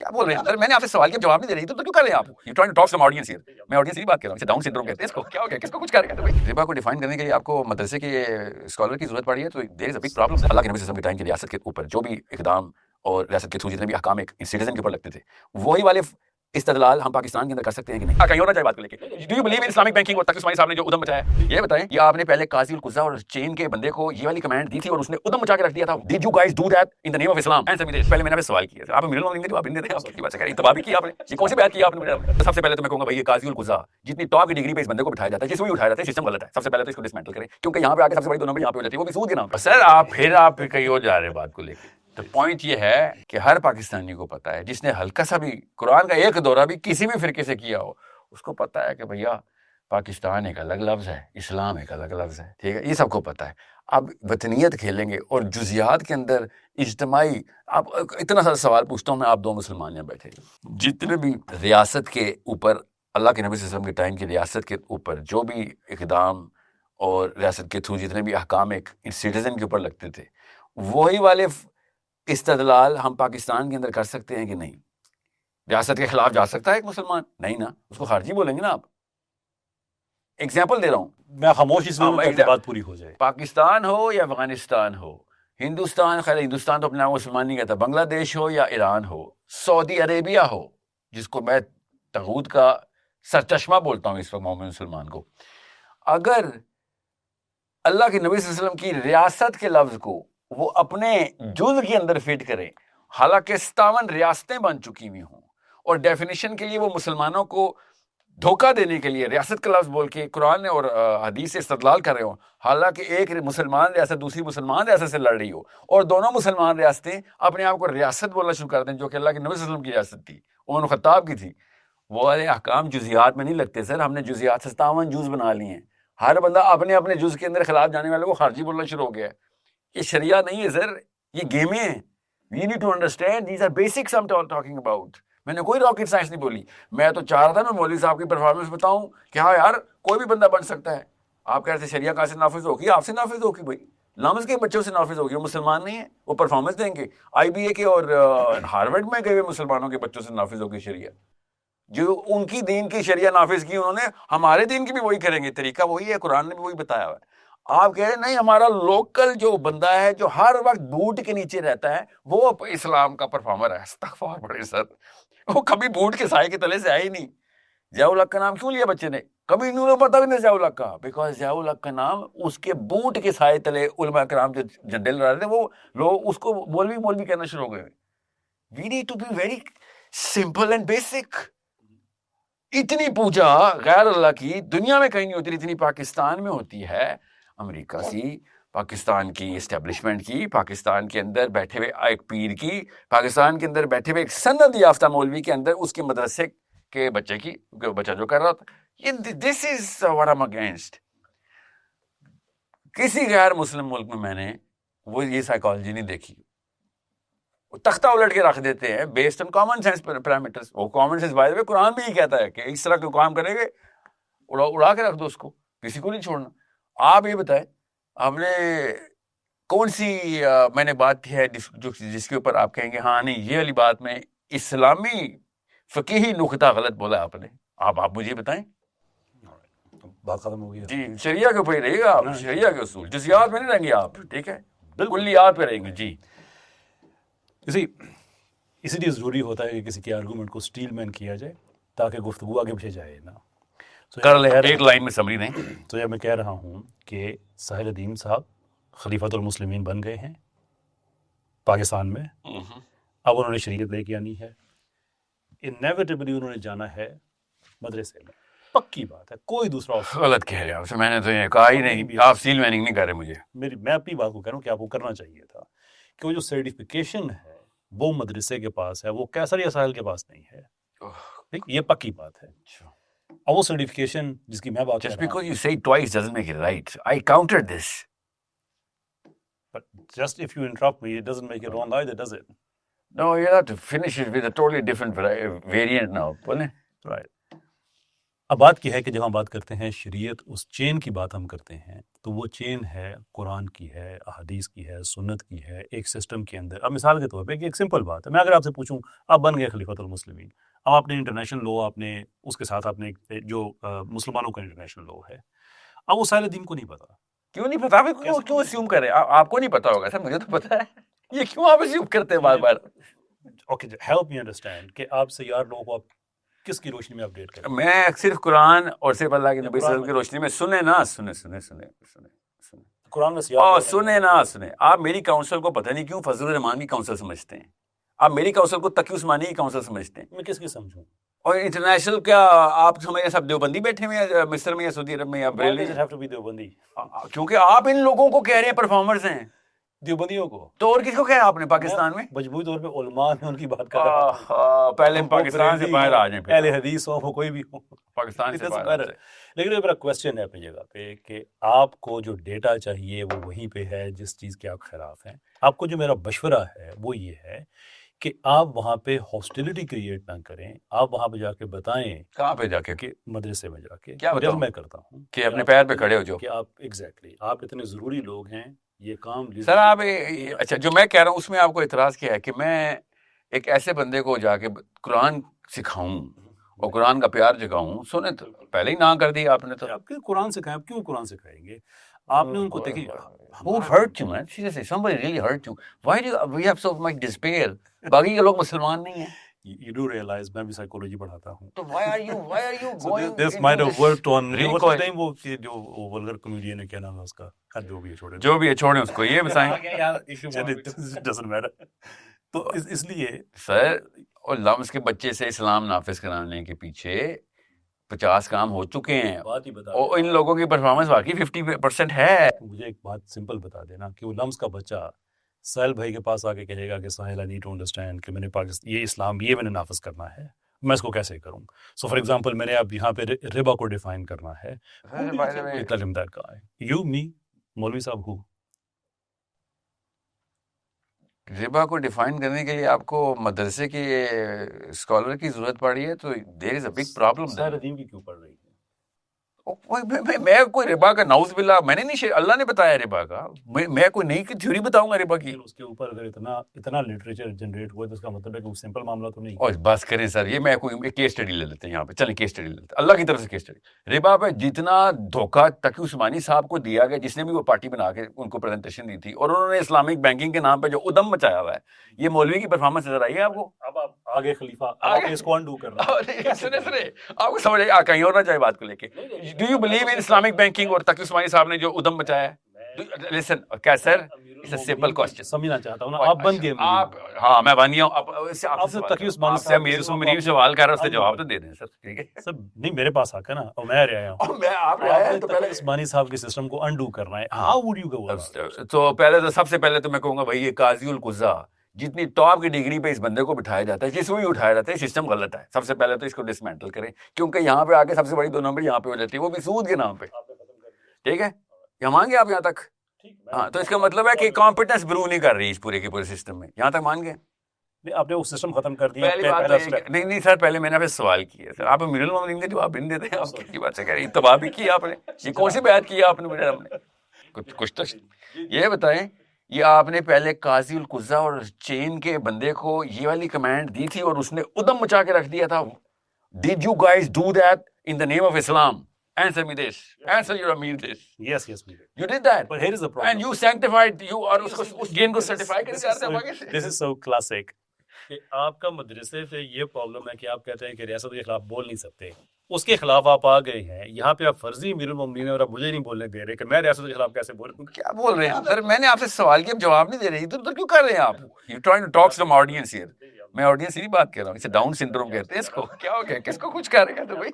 کیا بول رہے ہیں؟ میں نے آپ سے سوال کے جواب نہیں دے رہی تو کیوں کر رہے ہیں آپ؟ You trying to talk some audience here. میں آڈینس کی بات کر رہا ہوں. اسے ڈاؤن سنڈروم کہتے ہیں اس کو. کیا ہو گیا؟ کس کو کچھ کر رہے ہیں؟ ربا کو ڈیفائن کرنے کے لیے آپ کو مدرسے کے اسکالر کی ضرورت پڑی ہے تو دیر از اے بگ پرابلم. اللہ کے نبی صلی اللہ علیہ وسلم کے ٹائم کی ریاست کے اوپر جو بھی اقدام اور ریاست کے تھرو جتنے بھی احکام ایک سٹیزن کے اوپر لگتے تھے وہی والے استدلال ہم پاکستان کے اندر کر سکتے ہیں کہ نہیں؟ کہیں ہونا چاہیے بات کو لے کے. Do you believe in Islamic banking? اور تقی عثمانی صاحب نے جو ادم مچایا یہ بتائیں. یہ آپ نے پہلے قاضی القضا اور چین کے بندے کو یہ والی کمانڈ دی تھی اور اس نے ادم مچا کے رکھ دیا تھا. Did you guys do that in the name of Islam? پہلے میں نے سوال کیا آپ میرے لوگ آپ نہیں دیتے. آپ کی بات کر رہے ہیں تباہ بھی کی آپ نے. یہ کون سی بات کی آپ نے؟ سب سے پہلے تو میں کہوں گا بھائی یہ قاضی القضا جتنی ٹاپ کی ڈگری پہ اس بندے کو بٹھایا جاتا ہے جس میں بھی اٹھایا جاتا ہے سسٹم غلط ہے. سب سے پہلے تو اس کو ڈسمینٹل کریں کیونکہ یہاں پہ آ کے سب سے بڑی دو نمبر یہاں پہ ہو جاتی ہے وہ بھی سود کے نام پر. سر آپ پھر کہیں اور جا رہے ہیں بات کو لے کے. تو پوائنٹ یہ ہے کہ ہر پاکستانی کو پتا ہے جس نے ہلکا سا بھی قرآن کا ایک دورہ بھی کسی بھی فرقے سے کیا ہو اس کو پتا ہے کہ بھیا پاکستان ایک الگ لفظ ہے, اسلام ایک الگ لفظ ہے. ٹھیک ہے, یہ سب کو پتا ہے. اب وطنیت کھیلیں گے اور جزیات کے اندر اجتماعی. اب اتنا سارا سوال پوچھتا ہوں میں, آپ دو مسلمان یہاں بیٹھے جتنے بھی ریاست کے اوپر اللہ کے نبی صلی اللہ علیہ وسلم کے ٹائم کی ریاست کے اوپر جو بھی اقدام اور ریاست کے تھرو جتنے بھی احکام ایک سٹیزن کے اوپر لگتے تھے وہی والے استدلال ہم پاکستان کے اندر کر سکتے ہیں کہ نہیں؟ ریاست کے خلاف جا سکتا ہے ایک مسلمان؟ نہیں نا, اس کو خارجی بولیں گے نا آپ. ایگزامپل دے رہا ہوں میں خاموش اس میں بات پوری ہو جائے. پاکستان ہو یا افغانستان ہو, ہندوستان, خیر ہندوستان تو اپنے آپ مسلمان نہیں کہتا, بنگلہ دیش ہو یا ایران ہو, سعودی عربیہ ہو جس کو میں طاغوت کا سرچشمہ بولتا ہوں اس وقت مومن مسلمان کو, اگر اللہ کے نبی صلی اللہ علیہ وسلم کی ریاست کے لفظ کو وہ اپنے جز کے اندر فٹ کرے, حالانکہ 57 ریاستیں بن چکی ہوئی ہوں اور ڈیفینیشن کے لیے وہ مسلمانوں کو دھوکہ دینے کے لیے ریاست کا لفظ بول کے قرآن اور حدیث سے استدلال کر رہے ہوں, حالانکہ ایک مسلمان ریاست دوسری مسلمان ریاست سے لڑ رہی ہو اور دونوں مسلمان ریاستیں اپنے آپ کو ریاست بولنا شروع کر دیں جو کہ اللہ کے نبی صلی اللہ علیہ وسلم کی ریاست تھی, عمر خطاب کی تھی. وہ والے احکام جزیات میں نہیں لگتے سر, ہم نے جزیات 57 جز بنا لیے ہیں. ہر بندہ اپنے اپنے جز کے اندر خلاف جانے والے کو خارجی بولنا شروع ہو گیا ہے. یہ شریعہ نہیں ہے سر, یہ گیمیں ہیں. We need to understand these are basics I am talking about. میں نے کوئی راکٹ سائنس نہیں بولی. میں تو چاہ رہا تھا میں مولوی صاحب کی پرفارمنس بتاؤں کہ ہاں یار کوئی بھی بندہ بن سکتا ہے. آپ کہہ رہے تھے شریعہ کہاں سے نافذ ہوگی؟ آپ سے نافذ ہوگی بھائی, لمز کے بچوں سے نافذ ہوگی. وہ مسلمان نہیں ہیں, وہ پرفارمنس دیں گے. آئی بی اے کے اور ہارورڈ میں گئے ہوئے مسلمانوں کے بچوں سے نافذ ہوگی شریعہ. جو ان کی دین کی شریعہ نافذ کی انہوں نے, ہمارے دین کی بھی وہی کریں گے. طریقہ وہی ہے, قرآن نے بھی وہی بتایا ہوا ہے. آپ کہہ رہے ہیں نہیں ہمارا لوکل جو بندہ ہے جو ہر وقت بوٹ کے نیچے رہتا ہے وہ اسلام کا پرفارمر ہے. استغفار پڑے سر, وہ کبھی بوٹ کے سائے کے تلے سے آئے ہی نہیں. ضیاء الحق کا نام کیوں لیا بچے نے؟ کبھی انہوں نے پتا بھی نہیں ضیاء الحق کا, بیکاز ضیاء الحق کا نام اس کے بوٹ کے سائے تلے علماء کرام جو جھنڈے لڑا رہے تھے وہ لوگ اس کو مولوی کہنا شروع ہو گئے. We need to be very simple and basic. اتنی پوجا غیر اللہ کی دنیا میں کہیں نہیں ہوتی, اتنی پاکستان میں ہوتی ہے. امریکہ کی, پاکستان کی اسٹیبلشمنٹ کی, پاکستان کے اندر بیٹھے ہوئے ایک پیر کی, پاکستان کے اندر بیٹھے ہوئے ایک سند یافتہ مولوی کے اندر اس کے مدرسے کے بچے کی بچہ جو کر رہا تھا. This is what I am against. کسی غیر مسلم ملک میں نے وہ یہ سائیکالوجی نہیں دیکھی. تختہ الٹ کے رکھ دیتے ہیں based on common sense parameters. وہ کامن سینس بائی قرآن بھی یہ کہتا ہے کہ اس طرح کے کام کریں گے اڑا کے رکھ دو اس کو, کسی کو نہیں چھوڑنا. آپ یہ بتائیں آپ نے کون سی میں نے بات کی ہے جس کے اوپر آپ کہیں گے ہاں نہیں یہ والی بات میں اسلامی فقیہی نقطہ غلط بولا آپ نے؟ آپ مجھے بتائیں. بات ختم ہو گئی جی, شریعہ کے اوپر ہی رہے گا آپ, شریعہ کے اصول, جزیات میں نہیں رہیں گے آپ. ٹھیک ہے, کلیات پہ رہیں گے. جی اسی لیے ضروری ہوتا ہے کہ کسی کے آرگومنٹ کو سٹیل مین کیا جائے تاکہ گفتگو آگے پیچھے جائے نا. کر لیں ایک لائن میں سمری دیں. تو یہ میں کہہ رہا ہوں کہ ساحل ادیم صاحب خلیفۃ المسلمین بن گئے ہیں پاکستان میں. اب انہوں نے شریعت لے کے آنی ہے. انیویٹیبلی انہوں نے جانا ہے مدرسے میں. پکی بات ہے, کوئی دوسرا غلط کہہ رہے ہیں. میں نے تو یہ کہا ہی نہیں, آپ سیل میننگ نہیں کر رہے مجھے. میں اپنی بات کو کہہ رہا ہوں کہ آپ کو کرنا چاہیے تھا کہ وہ جو سرٹیفکیشن ہے وہ مدرسے کے پاس ہے, وہ کیسر یا ساحل کے پاس نہیں ہے. یہ پکی بات ہے. اب وہ سرٹیفکیشن جس کی میں بات just because you say it twice doesn't make it right. I countered this. But just if you interrupt me, it doesn't make it wrong either, does it? No, you have to finish it with a totally different variant now. Right. اب بات کی ہے کہ جب ہم بات کرتے ہیں شریعت، اس چین کی بات ہم کرتے ہیں تو وہ چین ہے قرآن کی ہے، احادیث کی ہے، سنت کی ہے، ایک سسٹم کے اندر. اب مثال کے طور پہ ایک سمپل بات ہے، میں اگر آپ سے پوچھوں آپ بن گئے خلیفۃ المسلمین، اب آپ نے انٹرنیشنل لا، آپ نے اس کے ساتھ آپ نے جو مسلمانوں کا انٹرنیشنل لا ہے، اب وہ سارے دین کو نہیں پتا. کیوں نہیں پتا؟ کیوں اسیوم کرے؟ آپ کو نہیں پتا ہوگا سر، مجھے تو پتا ہے. یہ کیوں آپ اسیوم کرتے ہیں بار بار؟ اوکے ہیلپ می انڈرسٹینڈ کہ آپ سیار لوگوں کو آپ کس کی روشنی میں اپڈیٹ کریں؟ میں صرف قرآن اور صرف اللہ کے نبی صلی اللہ علیہ وسلم کی روشنی میں سنے قرآن میں اور سنے. آپ میری کاؤنسل کو پتہ نہیں کیوں فضل الرحمان کی کاؤنسل سمجھتے ہیں، آپ میری کاؤنسل کو تقی عثمانی کی کاؤنسل سمجھتے ہیں. میں کس کی سمجھوں؟ اور انٹرنیشنل کیا آپ سمجھے سب دیوبندی بیٹھے ہوئے ہیں مصر میں یا سعودی عرب میں یا بریلوی؟ دیوبندی، کیونکہ آپ ان لوگوں کو کہہ رہے ہیں پرفارمرز ہیں دیوبندیوں کو. تو اور کس کو کہا آپ نے پاکستان میں؟ مجموعی طور پہ علماء ہیں، ان کی بات کر رہا ہوں. پہلے پاکستان سے باہر آ جائیں، اہل حدیث ہو وہ کوئی بھی ہو، پاکستان سے باہر. لیکن میرا کوشچن ہے اپنی جگہ پہ کہ آپ کو جو ڈیٹا چاہیے وہ وہیں پہ ہے جس چیز کے آپ خلاف ہیں. آپ کو جو میرا مشورہ ہے وہ یہ ہے کہ آپ وہاں پہ ہاسٹیلٹی کریٹ نہ کریں، آپ وہاں پہ جا کے بتائیں. کہاں پہ جا کے؟ کہ مدرسے میں جا کے. کیا جب میں کرتا ہوں کہ اپنے پیر پہ کھڑے ہو جو کہ آپ ایگزیکٹلی آپ اتنے ضروری لوگ ہیں، یہ کام سر آپ. اچھا جو میں کہہ رہا ہوں اس میں آپ کو اعتراض کیا ہے کہ میں ایک ایسے بندے کو جا کے قرآن سکھاؤں اور قرآن کا پیار جگاؤں؟ سنیں تو پہلے ہی نہ کر دی آپ نے. تو آپ قرآن سکھائیں، آپ کیوں قرآن سکھائیں گے؟ آپ نے ان کو دیکھیں. Who hurt you, man? Seriously, somebody really hurt you. Why do we have so much despair? باقی کے لوگ مسلمان نہیں ہیں. You do realize میں بھی سائیکولوجی پڑھاتا ہوں. تو why are you going this might have worked on وہ جو vulgar comedian ہے، کیا نام ہے اس کا، جو بھی ہے چھوڑیں اس کو، یہ بتائیں. doesn't matter. تو اس لیے سر اور لمس کے بچے سے اسلام نافذ کرانے کے پیچھے 50 کام ہو چکے ہیں اور ان لوگوں کی پرفارمنس واقعی 50% ہے. مجھے ایک بات سمپل بتا دینا کہ وہ لمس کا بچہ ساحل بھائی کے پاس آ کے کہے گا کہ ساحل آئی نیڈ ٹو انڈرسٹینڈ کہ میں نے پاکستان یہ اسلام یہ میں نے نافذ کرنا ہے، میں اس کو کیسے کروں؟ سو فار ایگزامپل میں نے اب یہاں پہ ربا کو ڈیفائن کرنا ہے. یو می مولوی صاحب ہو ربا کو ڈیفائن کرنے کے لیے آپ کو مدرسے کی اسکالر کی ضرورت پڑ رہی ہے، تو دیر از اے بگ پرابلم. سارے دین کی کیوں پڑ رہی ہے؟ میں کوئی ربا کا نعوذ باللہ میں نے نہیں، اللہ نے بتایا ربا کا، میں کوئی نئی تھیوری بتاؤں گا ربا کی. اس کے اوپر اگر اتنا لٹریچر جنریٹ ہوا تو اس کا مطلب ہے کہ وہ سمپل معاملہ تو نہیں. اور بس کریں سر، یہ میں کوئی کیس اسٹڈی لے لیتے ہیں یہاں پہ. چلیں کیس اسٹڈی لے لیتے ہیں، اللہ کی طرف سے کیس اسٹڈی. ربا پہ جتنا دھوکہ تقی عثمانی صاحب کو دیا گیا، جس نے بھی وہ پارٹی بنا کے ان کو پریزنٹیشن دی تھی، اور انہوں نے اسلامک بینکنگ کے نام پہ جو ادم مچایا ہوا ہے، یہ مولوی کی پرفارمنس نظر آئی ہے آپ کو؟ اب آپ آگے خلیفہ آپ اس کو انڈو کر رہے ہیں. سنے آپ کو سمجھ آئے کہیں اور نہ جائے بات کو لے کے. Do you believe in Islamic banking اور تقی عثمانی صاحب نے جو ادم مچایا ہے؟ لسن کیا سر، اٹس اے سمپل کوسچن. سمجھنا چاہتا ہوں نا آپ بن گئے. آپ ہاں میں بن گیا ہوں. آپ سے تقی عثمانی سے میری سوال کر رہا ہوں، اس سے جواب تو دے دیں سر. ٹھیک ہے سر، نہیں میرے پاس آ کر نا، اور میں رہا ہوں آپ تقی عثمانی صاحب کے سسٹم کو انڈو کرنا ہے. How would you go? تو پہلے تو سب سے پہلے تو میں کہوں گا بھائی یہ قاضی القضا جتنی ٹاپ کی ڈگری پہ اس بندے کو بٹھایا جاتا ہے، جس میں بھی اٹھایا جاتا ہے، سسٹم غلط ہے. سب سے پہلے تو اس کو ڈسمینٹل کریں، کیونکہ یہاں پہ آگے سب سے بڑی 2 نمبر یہاں پہ ہو جاتی ہے، وہ بھی سود کے نام پہ. ٹھیک ہے، یہاں مان گے آپ یہاں تک؟ ہاں، تو اس کا مطلب ہے کہ کمپیٹنس برو نہیں کر رہی اس پورے کے پورے سسٹم میں. یہاں تک مان گئے؟ آپ نے وہ سسٹم ختم کر دیا. نہیں سر، پہلے میں نے سوال کیا سر، آپ امیر المومنین کا جواب بھی نہیں دیتے ہیں. آپ کی بات سے کہہ رہے ہیں تباہ بھی کیا آپ نے. یہ کون سی بیعت کی آپ نے میرے ہم نے؟ کچھ تو یہ بتائیں، یہ آپ نے پہلے قاضی القضا اور چین کے بندے کو یہ والی کمانڈ دی تھی اور اس نے ادم مچا کے رکھ دیا تھا. Did you guys do that in the name of Islam? Answer me this. Answer your Amir this. Yes, we did. You did that. But here is the problem. And you sanctified you اور اس game کو certify کر دیا. This is so classic. کہ آپ کا مدرسے سے یہ پرابلم ہے کہ آپ کہتے ہیں کہ ریاست کے خلاف بول نہیں سکتے، اس کے خلاف آپ آ گئے ہیں یہاں پہ، آپ فرضی امیر المومنین ہیں اور آپ مجھے نہیں بولنے دے رہے کہ میں ریاست کے خلاف کیسے بولوں. کیا بول رہے ہیں سر؟ میں نے آپ سے سوال کیا، جواب نہیں دے رہے. ادھر کیوں کر رہے ہیں آپ؟ You trying to talk some audience here. میں آڈینس ہی نہیں بات کر رہا ہوں، اسے ڈاؤن سنڈروم کہتے ہیں اس کو. کیا ہو گیا؟ کس کو کچھ کر رہے ہیں تو بھائی؟